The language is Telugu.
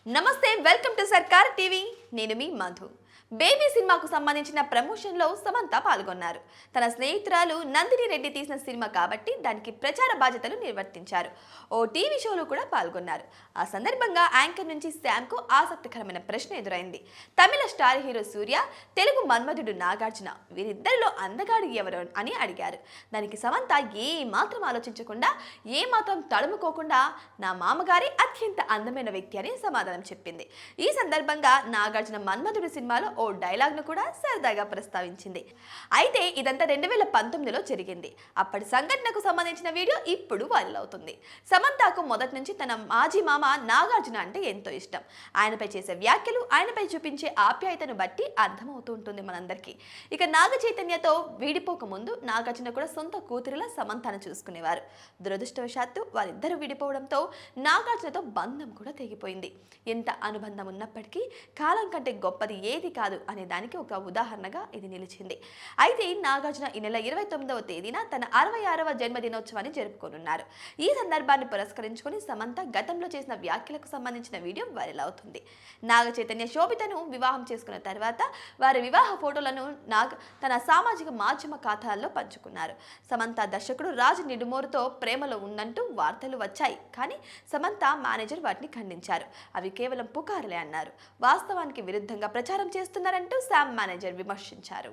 నమస్తే, వెల్కమ్ టు సర్కార్ టీవీ. నేను మీ మధు. బేబీ సినిమాకు సంబంధించిన ప్రమోషన్లో సమంత పాల్గొన్నారు. తన స్నేహితురాలు నందిని రెడ్డి తీసిన సినిమా కాబట్టి దానికి ప్రచార బాధ్యతలు నిర్వర్తించారు. ఓ టీవీ షోలో కూడా పాల్గొన్నారు. ఆ సందర్భంగా యాంకర్ నుంచి శామ్కు ఆసక్తికరమైన ప్రశ్న ఎదురైంది. తమిళ స్టార్ హీరో సూర్య, తెలుగు మన్మధుడు నాగార్జున, వీరిద్దరిలో అందగాడు ఎవరు అని అడిగారు. దానికి సమంత ఏ మాత్రం ఆలోచించకుండా, ఏ మాత్రం తడుముకోకుండా నా మామగారి అత్యంత అందమైన వ్యక్తి అని సమాధానం చెప్పింది. ఈ సందర్భంగా నాగార్జున మన్మధుడు సినిమాలో ఓ డైలాగ్ను కూడా సరదాగా ప్రస్తావించింది. అయితే ఇదంతా 2019లో జరిగింది. అప్పటి సంఘటనకు సంబంధించిన వీడియో ఇప్పుడు వైరల్ అవుతుంది. సమంతకు మొదటి నుంచి తన మాజీ మామ నాగార్జున అంటే ఎంతో ఇష్టం. ఆయనపై చేసే వ్యాఖ్యలు, ఆయనపై చూపించే ఆప్యాయతను బట్టి అర్థమవుతూ ఉంటుంది మనందరికీ. ఇక నాగ చైతన్యతో వీడిపోక ముందు నాగార్జున కూడా సొంత కూతురిలా సమంతను చూసుకునేవారు. దురదృష్టవశాత్తు వారిద్దరూ విడిపోవడంతో నాగార్జునతో బంధం కూడా తెగిపోయింది. ఎంత అనుబంధం ఉన్నప్పటికీ కాలం కంటే గొప్పది ఏది కాదు అనే దానికి ఒక ఉదాహరణగా ఇది నిలిచింది. అయితే నాగార్జున ఈ నెల 29వ తేదీన తన 66వ జన్మదినోత్సవాన్ని జరుపుకోనున్నారు. ఈ సందర్భాన్ని పురస్కరించుకొని సమంత గతంలో చేసిన వ్యాఖ్యలకు సంబంధించిన వీడియో వైరల్ అవుతుంది. నాగ చైతన్య శోభితను వివాహం చేసుకున్న తర్వాత వారి వివాహ ఫోటోలను తన సామాజిక మాధ్యమ ఖాతాల్లో పంచుకున్నారు. సమంత దర్శకుడు రాజ్ నిడుమోరుతో ప్రేమలో ఉందంటూ వార్తలు వచ్చాయి. కానీ సమంత మేనేజర్ వాటిని ఖండించారు. అవి కేవలం పుకారులే అన్నారు. వాస్తవానికి విరుద్ధంగా ప్రచారం చేస్తున్నారంటూ శామ్ మేనేజర్ విమర్శించారు.